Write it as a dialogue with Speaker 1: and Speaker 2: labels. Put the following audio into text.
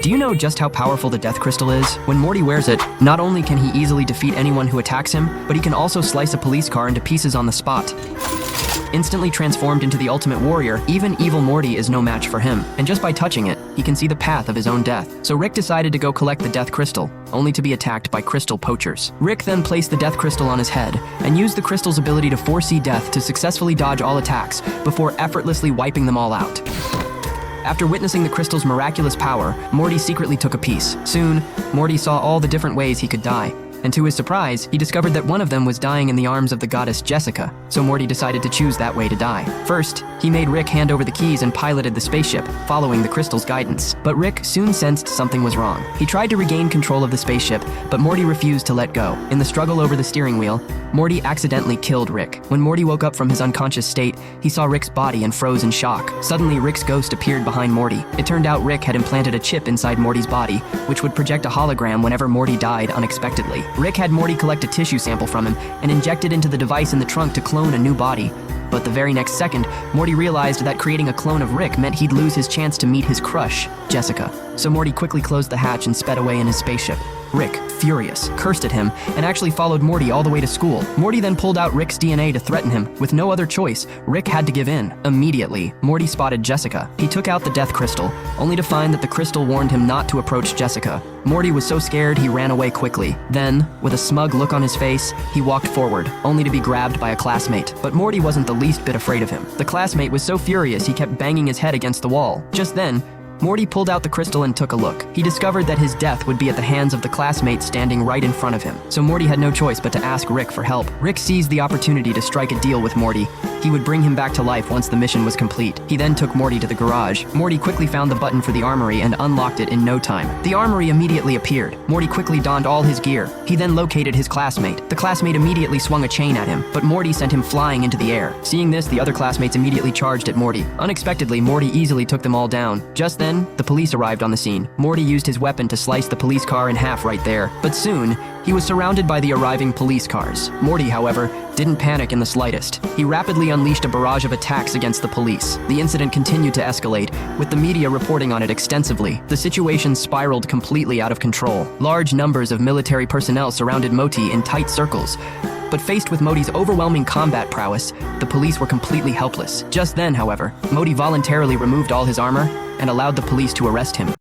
Speaker 1: Do you know just how powerful the Death Crystal is? When Morty wears it, not only can he easily defeat anyone who attacks him, but he can also slice a police car into pieces on the spot. Instantly transformed into the ultimate warrior, even evil Morty is no match for him. And just by touching it, he can see the path of his own death. So Rick decided to go collect the Death Crystal, only to be attacked by crystal poachers. Rick then placed the Death Crystal on his head, and used the crystal's ability to foresee death to successfully dodge all attacks, before effortlessly wiping them all out. After witnessing the crystal's miraculous power, Morty secretly took a piece. Soon, Morty saw all the different ways he could die. And to his surprise, he discovered that one of them was dying in the arms of the goddess Jessica, so Morty decided to choose that way to die. First, he made Rick hand over the keys and piloted the spaceship, following the crystal's guidance. But Rick soon sensed something was wrong. He tried to regain control of the spaceship, but Morty refused to let go. In the struggle over the steering wheel, Morty accidentally killed Rick. When Morty woke up from his unconscious state, he saw Rick's body and froze in shock. Suddenly, Rick's ghost appeared behind Morty. It turned out Rick had implanted a chip inside Morty's body, which would project a hologram whenever Morty died unexpectedly. Rick had Morty collect a tissue sample from him and inject it into the device in the trunk to clone a new body. But the very next second, Morty realized that creating a clone of Rick meant he'd lose his chance to meet his crush, Jessica. So Morty quickly closed the hatch and sped away in his spaceship. Rick, furious, cursed at him and actually followed Morty all the way to school. Morty then pulled out Rick's DNA to threaten him. With no other choice, Rick had to give in. Immediately, Morty spotted Jessica. He took out the Death Crystal, only to find that the crystal warned him not to approach Jessica. Morty was so scared he ran away quickly. Then, with a smug look on his face, he walked forward, only to be grabbed by a classmate. But Morty wasn't the least bit afraid of him. The classmate was so furious he kept banging his head against the wall. Just then, Morty pulled out the crystal and took a look. He discovered that his death would be at the hands of the classmate standing right in front of him. So Morty had no choice but to ask Rick for help. Rick seized the opportunity to strike a deal with Morty. He would bring him back to life once the mission was complete. He then took Morty to the garage. Morty quickly found the button for the armory and unlocked it in no time. The armory immediately appeared. Morty quickly donned all his gear. He then located his classmate. The classmate immediately swung a chain at him, but Morty sent him flying into the air. Seeing this, the other classmates immediately charged at Morty. Unexpectedly, Morty easily took them all down. Just then, the police arrived on the scene. Morty used his weapon to slice the police car in half right there. But soon, he was surrounded by the arriving police cars. Morty, however, didn't panic in the slightest. He rapidly unleashed a barrage of attacks against the police. The incident continued to escalate, with the media reporting on it extensively. The situation spiraled completely out of control. Large numbers of military personnel surrounded Morty in tight circles. But faced with Morty's overwhelming combat prowess, the police were completely helpless. Just then, however, Morty voluntarily removed all his armor and allowed the police to arrest him.